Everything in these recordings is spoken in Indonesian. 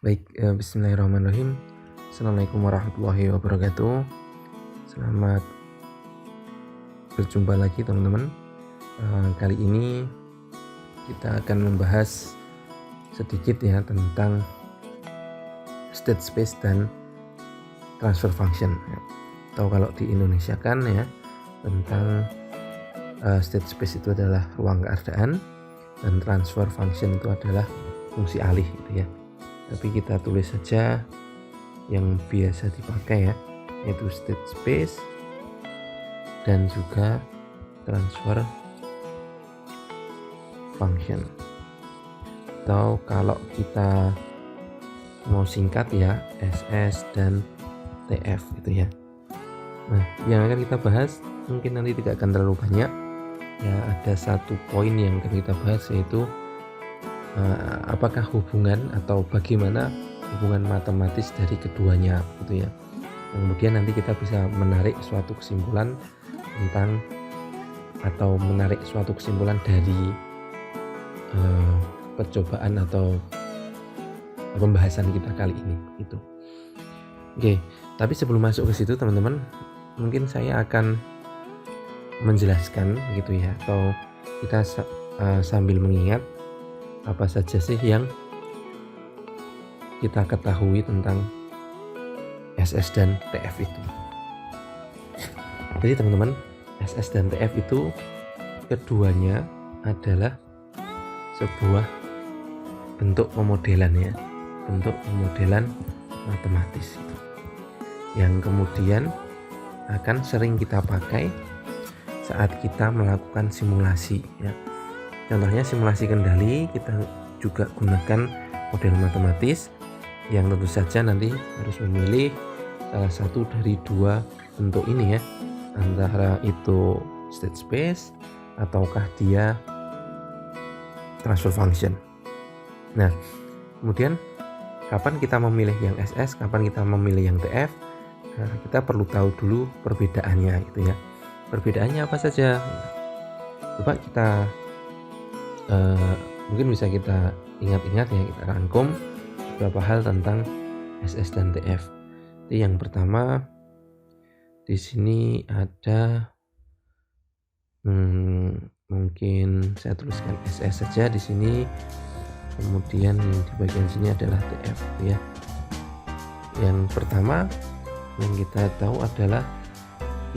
Baik, bismillahirrahmanirrahim. Assalamualaikum warahmatullahi wabarakatuh. Selamat berjumpa lagi teman-teman. Kali ini kita akan membahas sedikit ya tentang state space dan transfer function. Atau kalau di Indonesia kan ya tentang state space itu adalah ruang keadaan dan transfer function itu adalah fungsi alih gitu ya. Tapi kita tulis saja yang biasa dipakai ya, yaitu state space dan juga transfer function. Atau kalau kita mau singkat ya, SS dan TF gitu ya. Nah, yang akan kita bahas mungkin nanti tidak akan terlalu banyak ya. Ada satu poin yang akan kita bahas, yaitu apakah hubungan atau bagaimana hubungan matematis dari keduanya gitu ya. Kemudian nanti kita bisa menarik suatu kesimpulan tentang atau menarik suatu kesimpulan dari percobaan atau pembahasan kita kali ini itu. Oke, tapi sebelum masuk ke situ teman-teman, mungkin saya akan menjelaskan gitu ya, atau kita sambil mengingat apa saja sih yang kita ketahui tentang SS dan TF itu. Jadi teman-teman, SS dan TF itu keduanya adalah sebuah bentuk pemodelan ya, bentuk pemodelan matematis yang kemudian akan sering kita pakai saat kita melakukan simulasi ya. Contohnya simulasi kendali, kita juga gunakan model matematis yang tentu saja nanti harus memilih salah satu dari dua bentuk ini ya, antara itu state space ataukah dia transfer function. Nah, kemudian kapan kita memilih yang SS, kapan kita memilih yang TF, nah, kita perlu tahu dulu perbedaannya gitu ya. Perbedaannya apa saja? Coba kita mungkin bisa kita ingat-ingat ya, kita rangkum beberapa hal tentang SS dan TF. Jadi yang pertama di sini ada mungkin saya tuliskan SS saja di sini, kemudian di bagian sini adalah TF ya. Yang pertama yang kita tahu adalah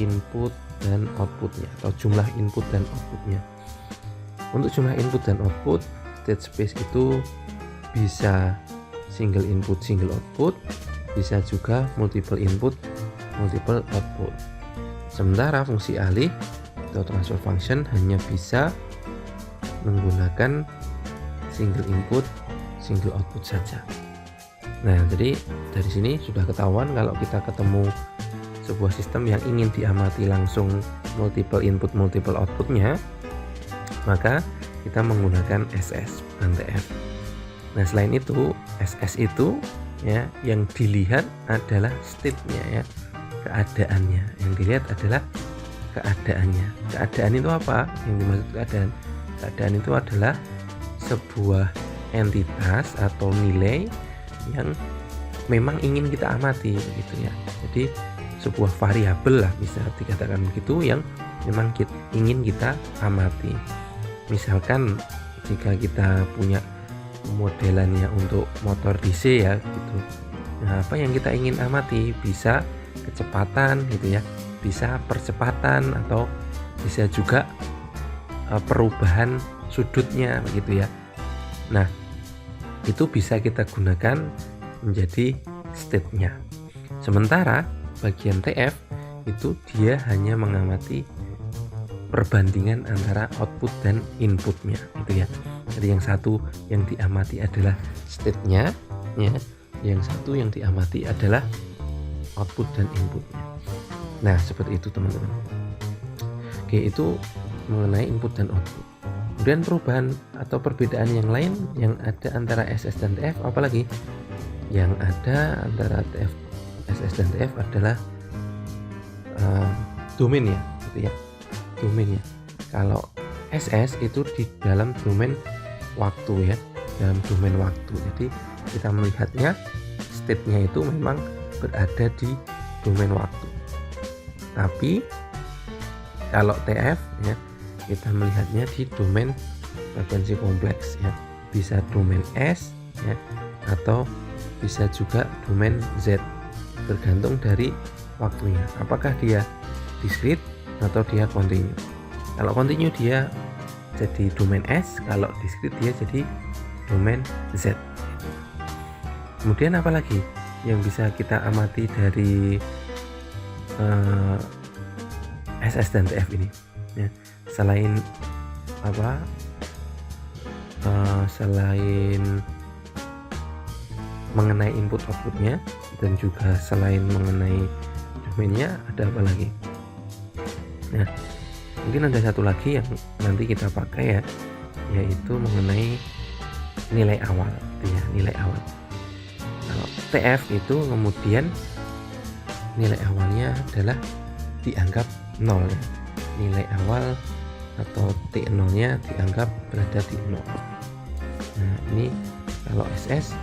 input dan outputnya, atau jumlah input dan outputnya. Untuk jumlah input dan output, state space itu bisa single input single output, bisa juga multiple input multiple output. Sementara fungsi alih atau transfer function hanya bisa menggunakan single input single output saja. Nah, jadi dari sini sudah ketahuan kalau kita ketemu sebuah sistem yang ingin diamati langsung multiple input multiple outputnya, maka kita menggunakan SS dan TF. Nah, selain itu SS itu ya yang dilihat adalah state-nya ya, keadaannya. Yang dilihat adalah keadaannya. Keadaan itu apa? Yang dimaksud keadaan? Keadaan itu adalah sebuah entitas atau nilai yang memang ingin kita amati begitu ya. Jadi sebuah variabel lah bisa dikatakan begitu, yang memang ingin kita amati. Misalkan jika kita punya modelannya untuk motor DC ya gitu. Nah, apa yang kita ingin amati? Bisa kecepatan gitu ya, bisa percepatan, atau bisa juga perubahan sudutnya begitu ya. Nah, itu bisa kita gunakan menjadi state-nya. Sementara bagian TF itu dia hanya mengamati perbandingan antara output dan inputnya gitu ya. Jadi yang satu yang diamati adalah state-nya ya, yang satu yang diamati adalah output dan inputnya. Nah, seperti itu teman-teman. Oke, itu mengenai input dan output. Kemudian perubahan atau perbedaan yang lain yang ada antara SS dan TF, apalagi yang ada antara TF, SS dan TF adalah domain ya gitu ya. Domainnya, kalau SS itu di dalam domain waktu ya, dalam domain waktu. Jadi kita melihatnya state-nya itu memang berada di domain waktu. Tapi kalau TF ya, kita melihatnya di domain frekuensi kompleks ya. Bisa domain S ya, atau bisa juga domain Z, bergantung dari waktunya. Apakah dia discrete atau dia continue. Kalau continue dia jadi domain S, kalau discrete dia jadi domain Z. Kemudian apalagi yang bisa kita amati dari SS dan TF ini ya, selain selain mengenai input outputnya dan juga selain mengenai domainnya, ada apa lagi? Nah, mungkin ada satu lagi yang nanti kita pakai ya, yaitu mengenai nilai awal ya, nilai awal. Kalau TF itu kemudian nilai awalnya adalah dianggap 0 ya. Nilai awal atau T0 nya dianggap berada di 0. Nah, ini kalau SS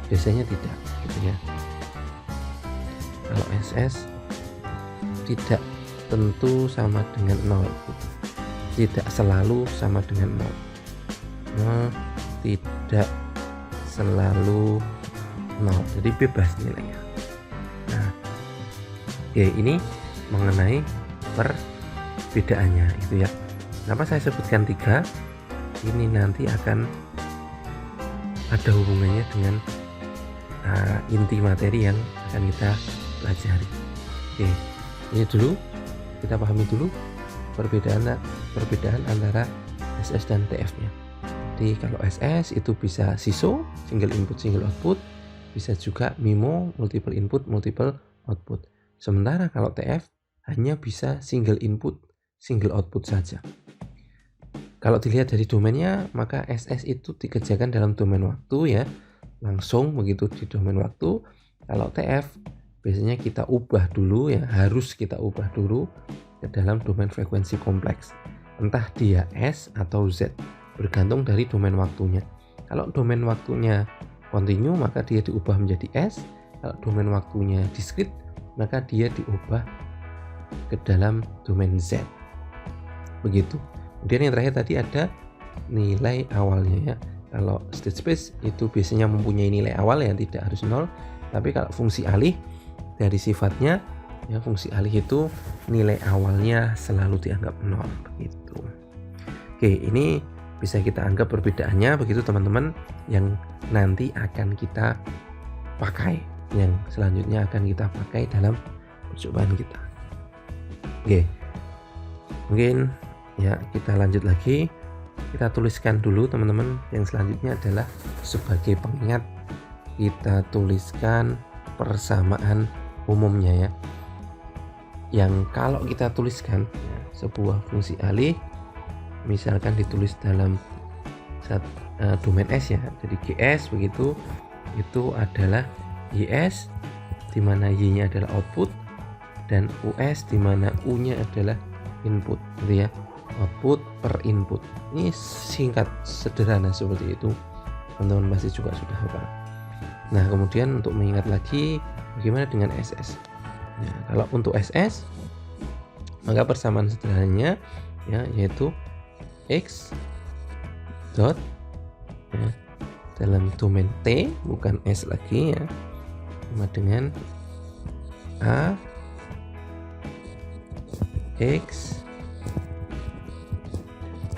biasanya tidak gitu ya. Kalau SS tidak tentu sama dengan 0 gitu. Tidak selalu sama dengan 0. Tidak selalu 0, jadi bebas nilainya. Nah, oke, ini mengenai perbedaannya itu ya. Kenapa saya sebutkan 3? Ini nanti akan ada hubungannya dengan inti materi yang akan kita pelajari. Oke, ini dulu kita pahami dulu perbedaan antara SS dan TF-nya. Jadi kalau SS itu bisa SISO, single input single output, bisa juga MIMO, multiple input multiple output. Sementara kalau TF hanya bisa single input single output saja. Kalau dilihat dari domainnya, maka SS itu dikerjakan dalam domain waktu ya, langsung begitu di domain waktu. Kalau TF biasanya kita ubah dulu ya, harus kita ubah dulu ke dalam domain frekuensi kompleks, entah dia S atau Z, bergantung dari domain waktunya. Kalau domain waktunya continue, maka dia diubah menjadi S. Kalau domain waktunya discrete, maka dia diubah ke dalam domain Z. Begitu. Kemudian yang terakhir tadi ada nilai awalnya ya. Kalau state space itu biasanya mempunyai nilai awal yang tidak harus 0, tapi kalau fungsi alih dari sifatnya ya, fungsi alih itu nilai awalnya selalu dianggap 0 begitu. Oke, ini bisa kita anggap perbedaannya begitu teman-teman, yang nanti akan kita pakai, yang selanjutnya akan kita pakai dalam percobaan kita. Oke, mungkin ya kita lanjut lagi. Kita tuliskan dulu teman-teman, yang selanjutnya adalah sebagai pengingat kita tuliskan persamaan umumnya ya, yang kalau kita tuliskan ya, sebuah fungsi alih misalkan ditulis dalam domain S ya, jadi GS begitu, itu adalah YS di mana Y-nya adalah output dan US di mana U-nya adalah input gitu ya, output per input. Ini singkat sederhana seperti itu, teman-teman pasti juga sudah hafal. Nah, kemudian untuk mengingat lagi bagaimana dengan SS. Nah, kalau untuk SS maka persamaan sederhananya ya, yaitu X dot ya, dalam domain T bukan S lagi ya, sama dengan A X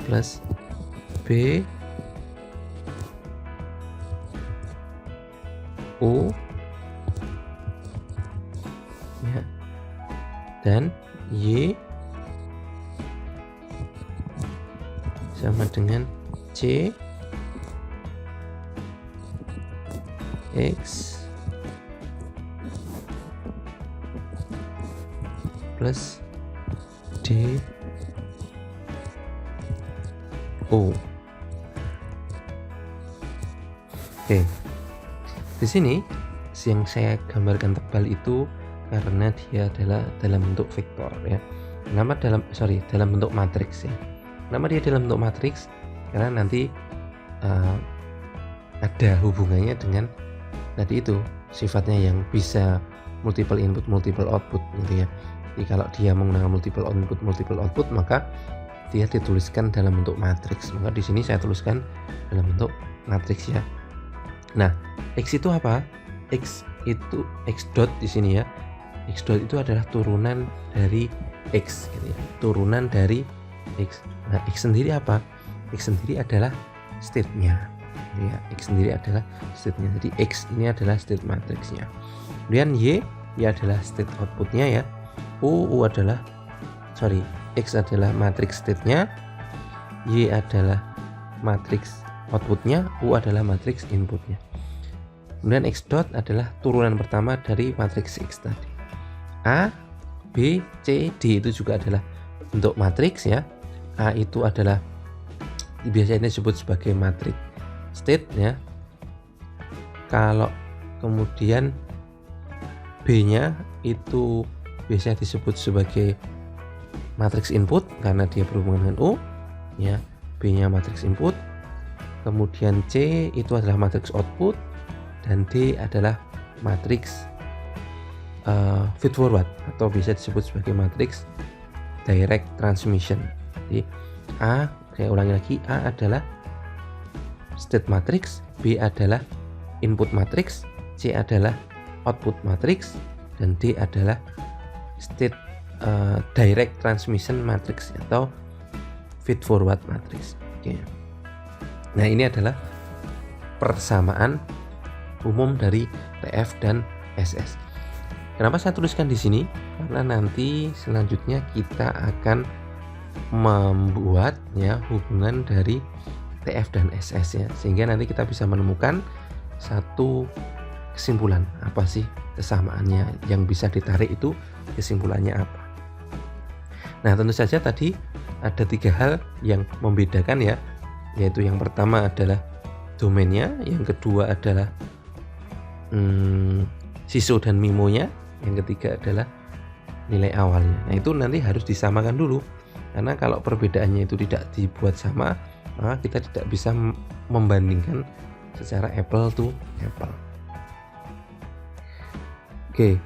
plus B O ya, dan Y sama dengan C X plus D O. Oke, di sini yang saya gambarkan tebal itu karena dia adalah dalam bentuk vektor ya. Kenapa dalam bentuk matriks ya. Kenapa dia dalam bentuk matriks? Karena nanti ada hubungannya dengan tadi itu sifatnya yang bisa multiple input multiple output gitu ya. Jadi kalau dia menggunakan multiple output maka dia dituliskan dalam bentuk matriks. Maka di sini saya tuliskan dalam bentuk matriks ya. Nah, X itu apa? X itu X dot di sini ya. X dot itu adalah turunan dari X gitu ya. Turunan dari X. Nah, X sendiri apa? X sendiri adalah state-nya. Ya, X sendiri adalah state-nya. Jadi X ini adalah state matriksnya. Kemudian Y adalah state outputnya ya. X adalah matriks state-nya, Y adalah matriks outputnya, U adalah matriks inputnya. Kemudian X dot adalah turunan pertama dari matriks X tadi. A, B, C, D itu juga adalah bentuk matriks ya. A itu adalah biasanya disebut sebagai matriks state ya. Kalau kemudian B-nya itu biasanya disebut sebagai matriks input karena dia berhubungan dengan U ya. B-nya matriks input. Kemudian C itu adalah matriks output dan D adalah matriks feed forward atau bisa disebut sebagai matriks direct transmission. Jadi A, saya ulangi lagi, A adalah state matrix, B adalah input matrix, C adalah output matrix, dan D adalah state direct transmission matrix atau feed forward matrix. Oke. Nah, ini adalah persamaan umum dari TF dan SS. Kenapa saya tuliskan di sini? Karena nanti selanjutnya kita akan membuat ya hubungan dari TF dan SS ya, sehingga nanti kita bisa menemukan satu kesimpulan apa sih kesamaannya yang bisa ditarik itu kesimpulannya apa. Nah, tentu saja tadi ada 3 hal yang membedakan ya, yaitu yang pertama adalah domainnya, yang kedua adalah SISO dan MIMO-nya, yang ketiga adalah nilai awalnya. Nah, itu nanti harus disamakan dulu, karena kalau perbedaannya itu tidak dibuat sama, maka kita tidak bisa membandingkan secara apple to apple. Oke,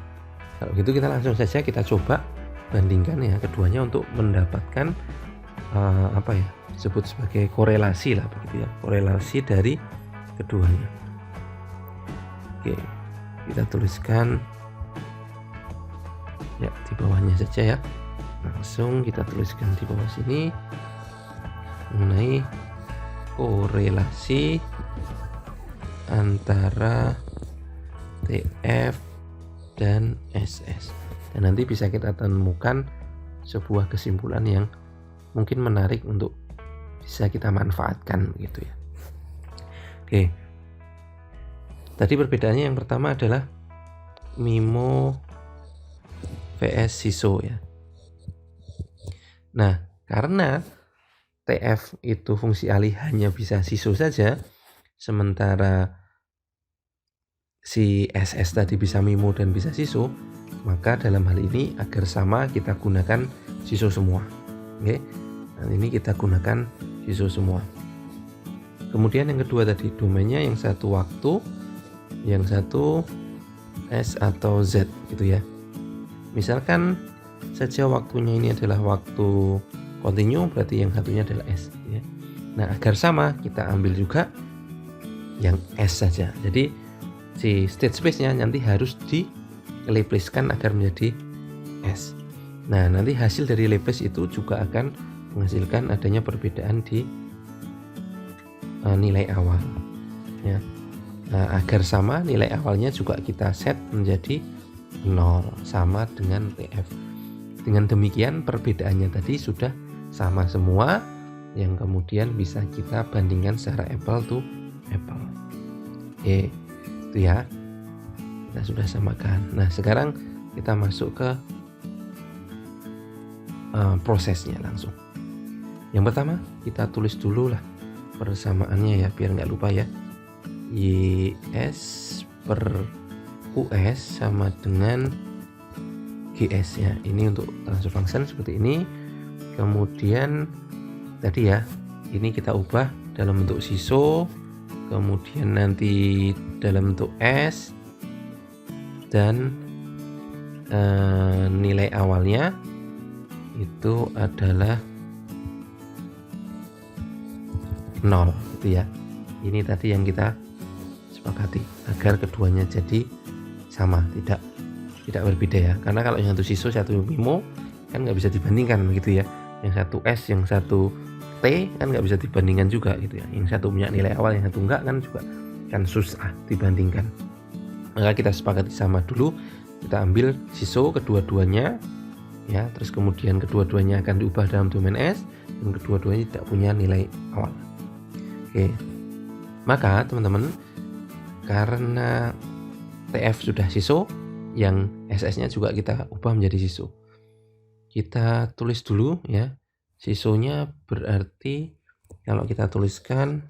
kalau gitu kita langsung saja kita coba bandingkan ya keduanya untuk mendapatkan apa ya, disebut sebagai korelasi lah begitu ya, korelasi dari keduanya. Oke, kita tuliskan ya di bawahnya saja ya, langsung kita tuliskan di bawah sini mengenai korelasi antara TF dan SS, dan nanti bisa kita temukan sebuah kesimpulan yang mungkin menarik untuk bisa kita manfaatkan gitu ya. Oke, tadi perbedaannya yang pertama adalah MIMO vs SISO ya. Nah, karena TF itu fungsi alih hanya bisa SISO saja, sementara si SS tadi bisa MIMO dan bisa SISO, maka dalam hal ini agar sama kita gunakan SISO semua. Oke, nah ini kita gunakan SISO semua. Kemudian yang kedua tadi domainnya, yang satu waktu, yang satu S atau Z gitu ya. Misalkan saja waktunya ini adalah waktu continue, berarti yang satunya adalah S ya. Nah, agar sama kita ambil juga yang S saja. Jadi si state space-nya nanti harus di Laplace-kan agar menjadi S. Nah, nanti hasil dari Laplace itu juga akan menghasilkan adanya perbedaan di nilai awal ya. Nah, agar sama nilai awalnya juga kita set menjadi 0 sama dengan TF. Dengan demikian perbedaannya tadi sudah sama semua, yang kemudian bisa kita bandingkan secara apple to apple. Oke, itu ya, kita sudah samakan. Nah, sekarang kita masuk ke prosesnya langsung. Yang pertama kita tulis dulu lah persamaannya ya, biar nggak lupa ya. YS per US sama dengan GS ya. Ini untuk transfer function seperti ini. Kemudian tadi ya, ini kita ubah dalam bentuk SISO, kemudian nanti dalam bentuk S, dan nilai awalnya itu adalah 0 gitu ya. Ini tadi yang kita sepakati agar keduanya jadi sama, tidak berbeda ya. Karena kalau yang satu SISO satu MIMO kan nggak bisa dibandingkan gitu ya. Yang satu S, yang satu T kan nggak bisa dibandingkan juga gitu ya. Yang satu punya nilai awal, yang satu enggak kan juga kan susah dibandingkan. Maka kita sepakati sama dulu, kita ambil SISO kedua-duanya ya, terus kemudian kedua-duanya akan diubah dalam domain S dan kedua-duanya tidak punya nilai awal. Oke, maka teman-teman, karena TF sudah SISO, yang SS-nya juga kita ubah menjadi SISO. Kita tulis dulu ya, SISO-nya berarti kalau kita tuliskan,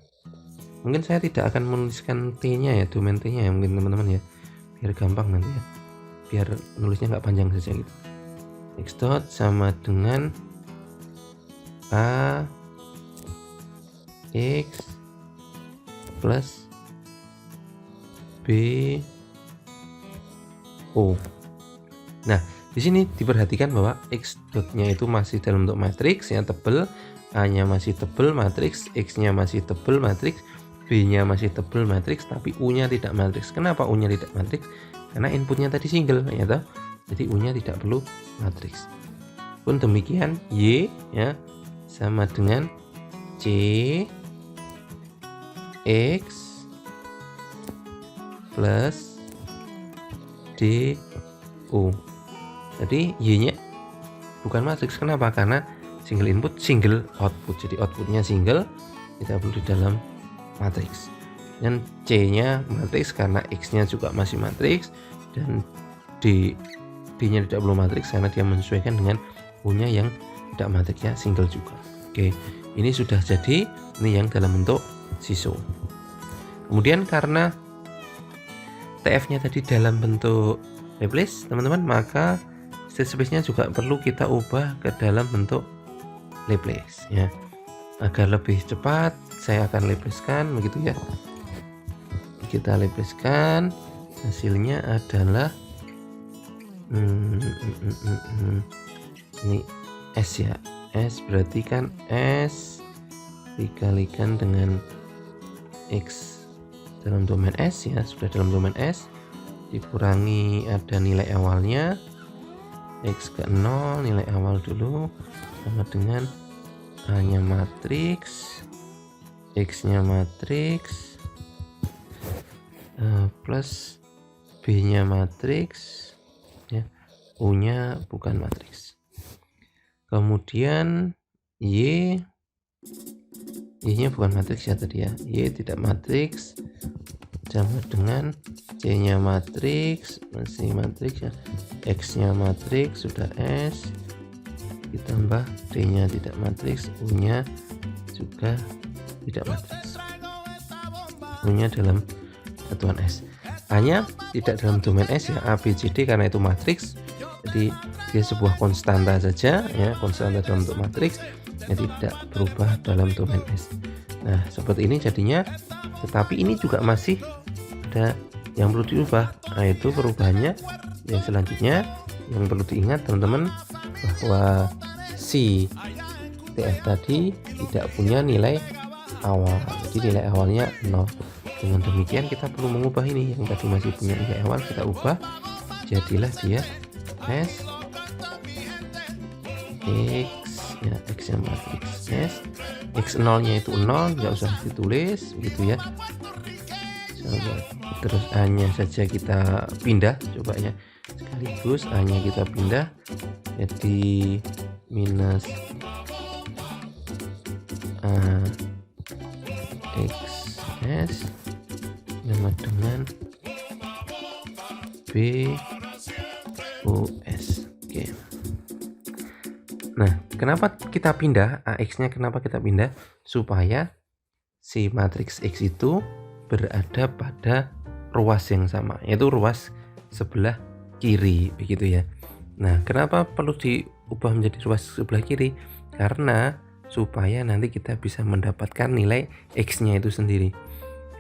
mungkin saya tidak akan menuliskan T-nya ya, domain T-nya ya mungkin teman-teman ya, biar gampang nanti ya, biar nulisnya nggak panjang saja gitu. X dot sama dengan A X plus B O. Nah, di sini diperhatikan bahwa X dotnya itu masih dalam bentuk matriks yang tebel, A-nya masih tebel matriks, X-nya masih tebel matriks, B-nya masih tebel matriks, tapi U-nya tidak matriks. Kenapa U-nya tidak matriks? Karena inputnya tadi single ya toh. Jadi U-nya tidak perlu matriks. Pun demikian Y ya sama dengan C X plus D O. Jadi Y-nya bukan matriks. Kenapa? Karena single input, single output. Jadi outputnya single, tidak perlu di dalam matriks. Dan C-nya matriks karena X-nya juga masih matriks, dan D-nya tidak perlu matriks karena dia menyesuaikan dengan U-nya yang tidak matriks ya, single juga. Oke, ini sudah jadi, ini yang dalam bentuk SISO. Kemudian karena TF-nya tadi dalam bentuk Laplace teman-teman, maka state space-nya juga perlu kita ubah ke dalam bentuk Laplace ya. Agar lebih cepat saya akan Laplace-kan begitu ya. Kita Laplace-kan, hasilnya adalah ini S ya. S berarti kan S dikalikan dengan X dalam domain S ya, sudah dalam domain S, dikurangi ada nilai awalnya X ke 0, nilai awal dulu, sama dengan A-nya matriks, X-nya matriks, plus B-nya matriks ya, U-nya bukan matriks. Kemudian Y-nya bukan matriks ya tadi ya, Y tidak matriks, sama dengan C-nya matriks, masih matriks ya, X-nya matriks sudah S, ditambah D-nya tidak matriks, U-nya juga tidak matriks, U-nya dalam satuan S. A-nya tidak dalam domain S ya, A, B, C, D karena itu matriks, jadi dia sebuah konstanta saja ya, konstanta dalam bentuk matriks yang tidak berubah dalam domain S. Nah seperti ini jadinya, tetapi ini juga masih ada yang perlu diubah. Nah itu perubahannya yang selanjutnya yang perlu diingat teman-teman, bahwa si TF tadi tidak punya nilai awal, jadi nilai awalnya 0. Dengan demikian kita perlu mengubah ini, yang tadi masih punya nilai awal kita ubah, jadilah dia S X ya, X yang matriks S, X0 nya itu 0, nggak usah ditulis gitu ya. Terus A nya saja kita pindah, coba ya, sekaligus A nya kita pindah jadi minus A XS sama dengan B US. Oke. Nah, kenapa kita pindah AX-nya? Kenapa kita pindah? Supaya si matriks X itu berada pada ruas yang sama, yaitu ruas sebelah kiri, begitu ya. Nah, kenapa perlu diubah menjadi ruas sebelah kiri? Karena supaya nanti kita bisa mendapatkan nilai X-nya itu sendiri.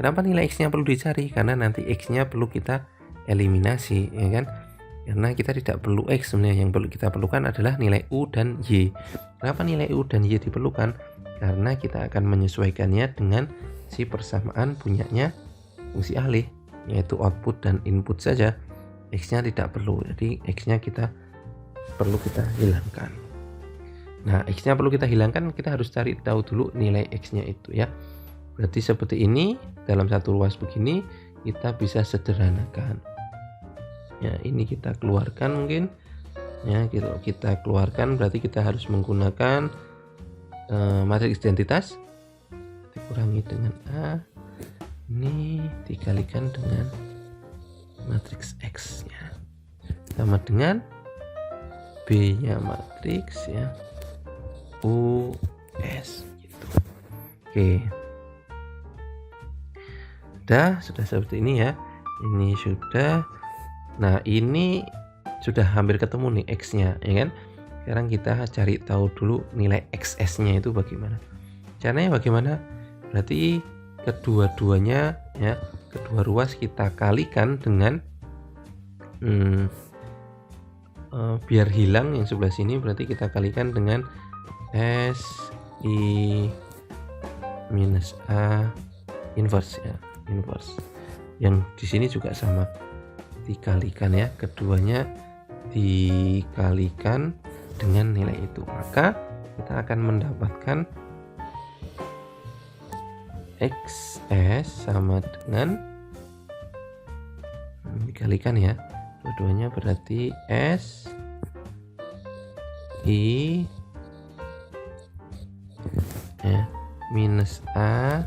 Kenapa nilai X-nya perlu dicari? Karena nanti X-nya perlu kita eliminasi, ya kan? Karena kita tidak perlu X sebenarnya, yang perlu kita perlukan adalah nilai U dan Y. Kenapa nilai U dan Y diperlukan? Karena kita akan menyesuaikannya dengan si persamaan punyanya fungsi alih, yaitu output dan input saja. X-nya tidak perlu, jadi X-nya perlu kita hilangkan. Nah, X-nya perlu kita hilangkan, kita harus cari tahu dulu nilai X-nya itu ya. Berarti seperti ini, dalam satu ruas begini kita bisa sederhanakan. Ya, ini kita keluarkan mungkin. Ya, kita keluarkan berarti kita harus menggunakan matriks identitas. Dikurangi dengan A. Ini dikalikan dengan matriks X-nya. Sama dengan B-nya matriks ya. US gitu. Oke. Sudah seperti ini ya. Ini sudah. Nah, ini sudah hampir ketemu nih X-nya, ya kan? Sekarang kita cari tahu dulu nilai XS-nya itu bagaimana. Caranya bagaimana? Berarti kedua-duanya ya, kedua ruas kita kalikan dengan biar hilang yang sebelah sini, berarti kita kalikan dengan S I minus A inverse ya, inverse. Yang di sini juga sama, dikalikan ya, keduanya dikalikan dengan nilai itu, maka kita akan mendapatkan XS sama dengan dikalikan ya, keduanya berarti S I ya, minus A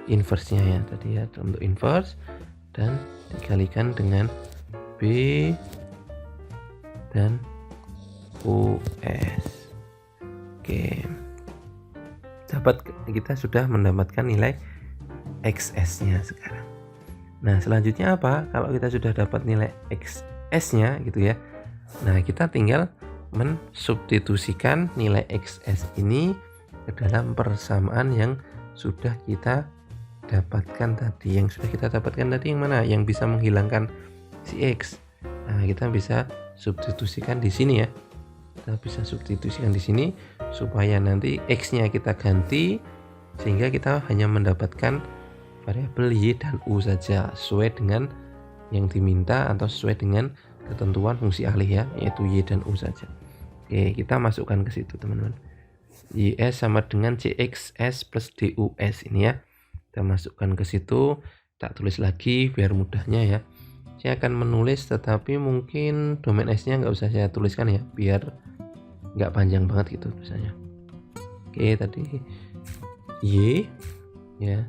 inverse-nya ya, tadi ya untuk inverse, dan dikalikan dengan B dan US. Oke, kita sudah mendapatkan nilai XS-nya sekarang. Nah, selanjutnya apa? Kalau kita sudah dapat nilai XS-nya gitu ya, nah kita tinggal mensubstitusikan nilai XS ini ke dalam persamaan yang sudah kita dapatkan tadi. Yang sudah kita dapatkan tadi yang mana? Yang bisa menghilangkan si X. Nah, kita bisa substitusikan di sini ya. Kita bisa substitusikan di sini supaya nanti X-nya kita ganti, sehingga kita hanya mendapatkan variabel Y dan U saja sesuai dengan yang diminta atau sesuai dengan ketentuan fungsi alih ya, yaitu Y dan U saja. Oke, kita masukkan ke situ teman-teman. YS sama dengan CXS plus DUS ini ya. Kita masukkan ke situ, tak tulis lagi biar mudahnya ya. Saya akan menulis, tetapi mungkin domain S-nya nggak usah saya tuliskan ya, biar nggak panjang banget gitu misalnya. Oke, tadi Y ya,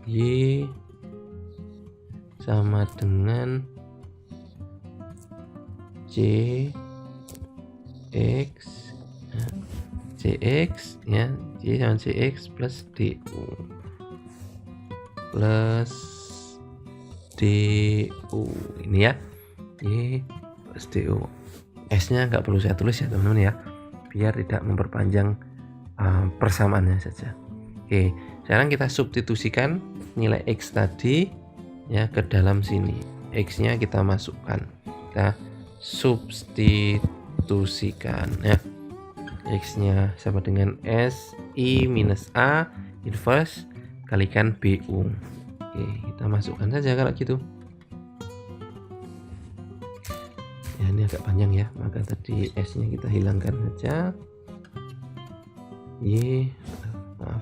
Y sama dengan CX ya, CX ya, Y sama CX plus DU plus DU ini ya, Y plus DU. S-nya nggak perlu saya tulis ya teman-teman ya, biar tidak memperpanjang persamaannya saja. Oke, sekarang kita substitusikan nilai X tadi ya ke dalam sini. X-nya kita masukkan, kita substitusikan ya. X-nya sama dengan S I minus A inverse kalikan BU. Oke, kita masukkan saja kalau gitu. Ya, ini agak panjang ya, maka tadi S-nya kita hilangkan saja. Maaf.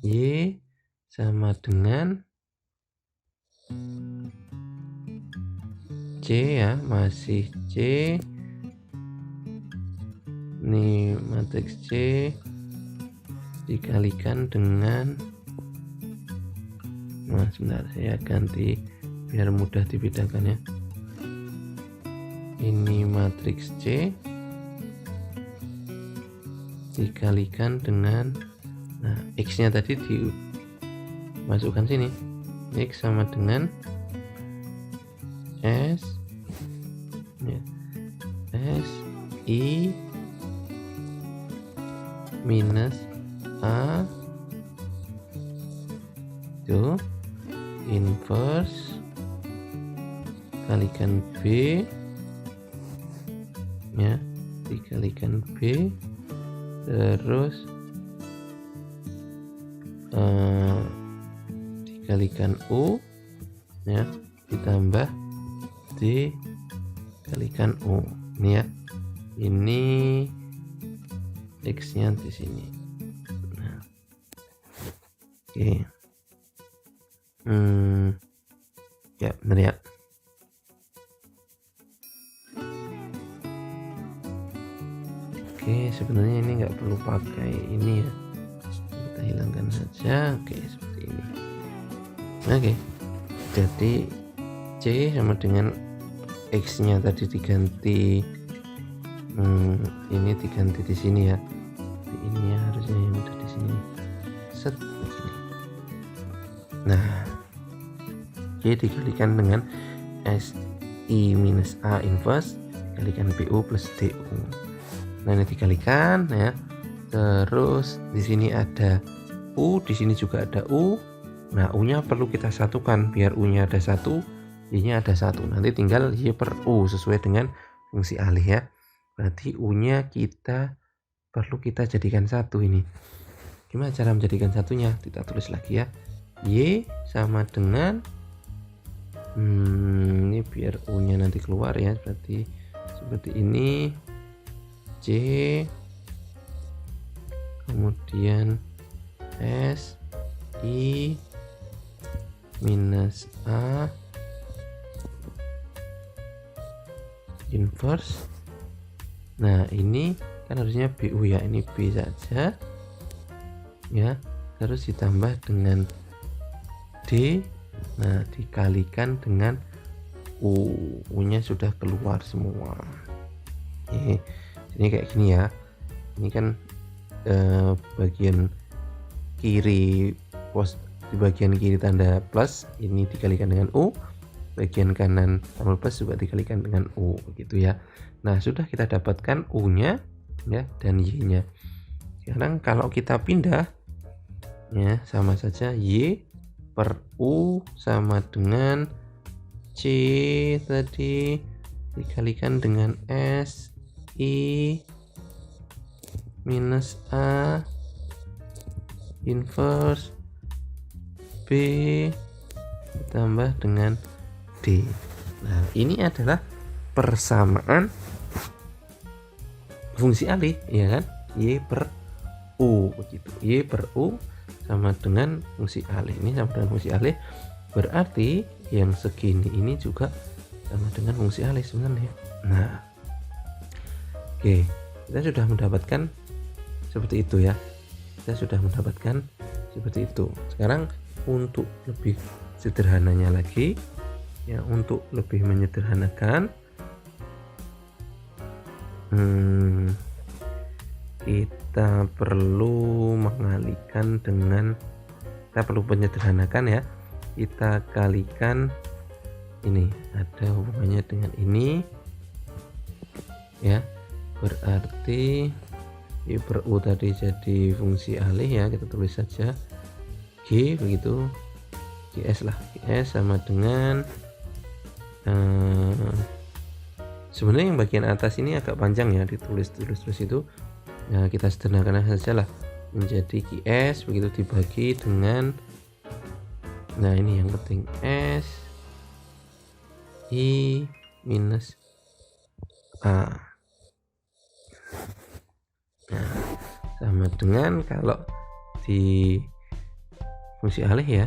Y sama dengan C ya, masih C. Ini matriks C dikalikan dengan, nah sebentar saya ganti biar mudah dibedakan ya. Ini matriks C dikalikan dengan, nah X-nya tadi dimasukkan sini. X sama dengan S ya, S I A itu inverse kalikan B ya, dikalikan B terus dikalikan U ya, ditambah D kalikan U ini ya, ini X nya di sini. Nah, oke. Ya benar ya. Oke, sebenarnya ini nggak perlu pakai ini ya, kita hilangkan saja. Oke, seperti ini. Oke, jadi C sama dengan X nya tadi diganti, ini diganti di sini ya, ini ya harusnya yang udah di sini set begini. Nah, C dikalikan dengan SI minus A inverse dikalikan BU plus DU. Nah, ini dikalikan ya. Terus di sini ada U, di sini juga ada U. Nah, U-nya perlu kita satukan biar U-nya ada 1, Y-nya ada 1. Nanti tinggal Y per U sesuai dengan fungsi alih ya. Berarti U-nya perlu kita jadikan 1 ini. Gimana cara menjadikan satunya? Kita tulis lagi ya. Y sama dengan ini biar U-nya nanti keluar ya. Berarti seperti ini. C kemudian S I minus A inverse. Nah, ini kan harusnya BU ya, ini B saja ya, terus ditambah dengan D. Nah, dikalikan dengan U, nya sudah keluar semua. Ini kayak gini ya, ini kan bagian kiri di bagian kiri tanda plus ini dikalikan dengan U, bagian kanan tombol plus juga dikalikan dengan U begitu ya. Nah, sudah kita dapatkan U-nya ya dan Y-nya. Sekarang kalau kita pindah ya, sama saja Y per U sama dengan C tadi dikalikan dengan S I minus A inverse B ditambah dengan D. Nah, ini adalah persamaan fungsi alih ya kan, Y per U begitu. Y per U sama dengan fungsi alih, ini sama dengan fungsi alih, berarti yang segini ini juga sama dengan fungsi alih sebenarnya. Nah, oke, kita sudah mendapatkan seperti itu ya. Kita sudah mendapatkan seperti itu. Sekarang untuk lebih sederhananya lagi ya, untuk lebih menyederhanakan kita perlu mengalihkan dengan, kita perlu menyederhanakan ya, kita kalikan ini ada hubungannya dengan ini ya, berarti Y per U tadi jadi fungsi alih ya, kita tulis saja G begitu, GS lah, GS sama dengan sebenarnya yang bagian atas ini agak panjang ya, ditulis terus itu. Nah, kita sederhanakan saja lah menjadi GS begitu dibagi dengan, nah ini yang penting, S I minus A. Nah, sama dengan kalau di fungsi alih ya,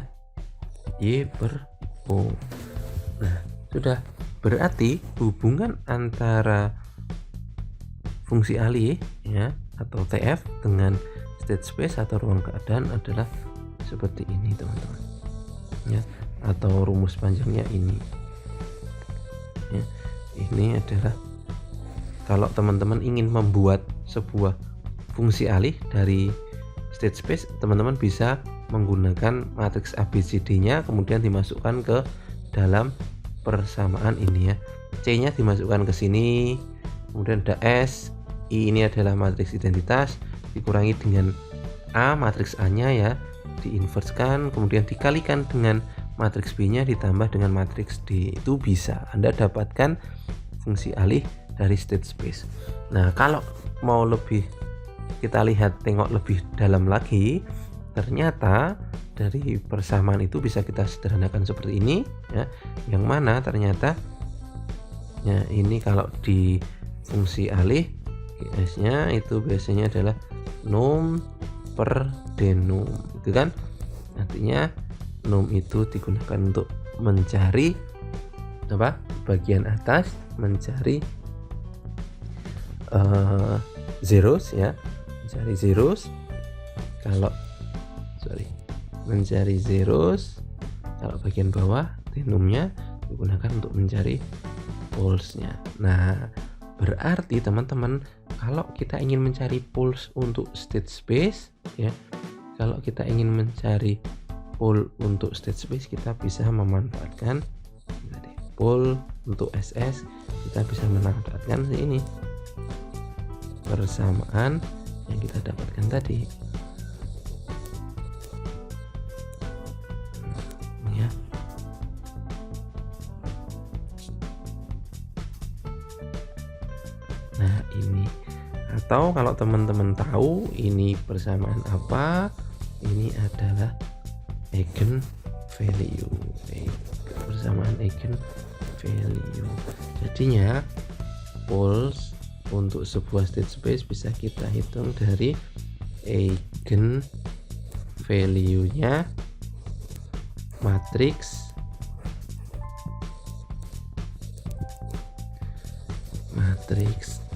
Y per U. Nah, sudah, berarti hubungan antara fungsi alih ya atau TF dengan state space atau ruang keadaan adalah seperti ini teman-teman ya, atau rumus panjangnya ini ya. Ini adalah kalau teman-teman ingin membuat sebuah fungsi alih dari state space, teman-teman bisa menggunakan matriks ABCD-nya kemudian dimasukkan ke dalam persamaan ini ya. C-nya dimasukkan ke sini, kemudian ada S, I ini adalah matriks identitas dikurangi dengan A, matriks A-nya ya, diinverskan, kemudian dikalikan dengan matriks B-nya ditambah dengan matriks D. Itu bisa Anda dapatkan fungsi alih dari state space. Nah, kalau mau lebih kita lihat, tengok lebih dalam lagi, ternyata dari persamaan itu bisa kita sederhanakan seperti ini ya, yang mana ternyata ya ini kalau di fungsi alih GS-nya itu biasanya adalah num per denum, itu kan artinya num itu digunakan untuk mencari apa, bagian atas, mencari zeros ya, mencari zeros. Kalau mencari zeros, kalau bagian bawah denumnya digunakan untuk mencari pulse-nya. Nah, berarti teman-teman, kalau kita ingin mencari pulse untuk state space ya, kalau kita ingin mencari pulse untuk state space, kita bisa memanfaatkan pulse untuk SS, kita bisa memanfaatkan ini persamaan yang kita dapatkan tadi. Ya. Nah, ini. Atau kalau teman-teman tahu ini persamaan apa, ini adalah eigen value. Persamaan eigen value. Jadinya pulse untuk sebuah state space bisa kita hitung dari eigen value-nya matriks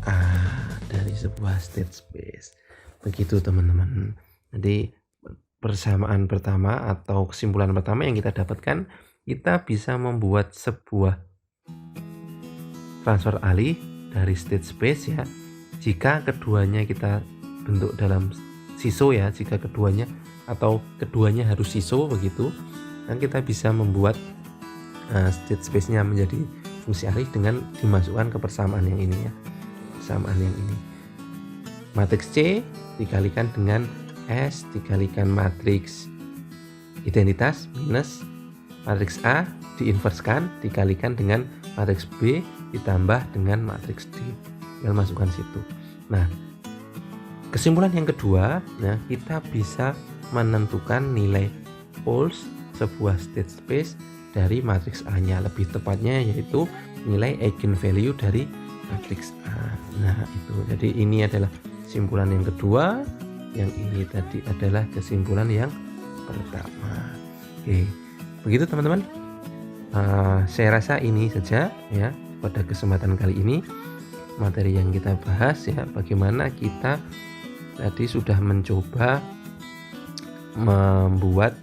A dari sebuah state space. Begitu teman-teman. Jadi persamaan pertama atau kesimpulan pertama yang kita dapatkan, kita bisa membuat sebuah transfer alih dari state space ya, jika keduanya kita bentuk dalam siso ya, jika keduanya atau keduanya harus siso begitu, dan kita bisa membuat state space-nya menjadi fungsi alih dengan dimasukkan ke persamaan yang ini ya, persamaan yang ini. Matriks C dikalikan dengan S dikalikan matriks identitas minus matriks A diinverskan dikalikan dengan matriks B ditambah dengan matriks D, tinggal masukkan situ. Nah, kesimpulan yang kedua, nah kita bisa menentukan nilai pulse sebuah state space dari matriks A-nya, lebih tepatnya yaitu nilai eigenvalue dari matriks A. Nah, itu. Jadi ini adalah kesimpulan yang kedua, yang ini tadi adalah kesimpulan yang pertama. Oke, begitu teman-teman. Saya rasa ini saja ya pada kesempatan kali ini materi yang kita bahas ya, bagaimana kita tadi sudah mencoba membuat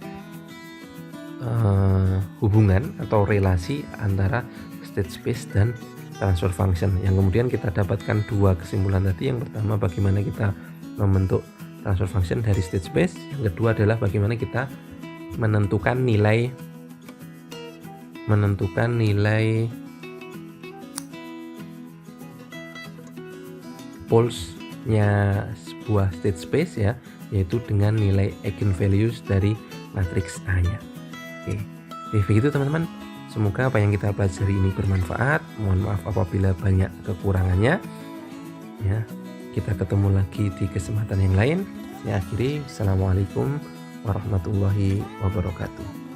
hubungan atau relasi antara state space dan transfer function, yang kemudian kita dapatkan dua kesimpulan tadi. Yang pertama, bagaimana kita membentuk transfer function dari state space. Yang kedua adalah bagaimana kita menentukan nilai pulse-nya sebuah state space ya, yaitu dengan nilai eigenvalues dari matriks A-nya. Oke, begitu teman-teman. Semoga apa yang kita pelajari ini bermanfaat. Mohon maaf apabila banyak kekurangannya. Ya, kita ketemu lagi di kesempatan yang lain. Saya akhiri. Assalamualaikum warahmatullahi wabarakatuh.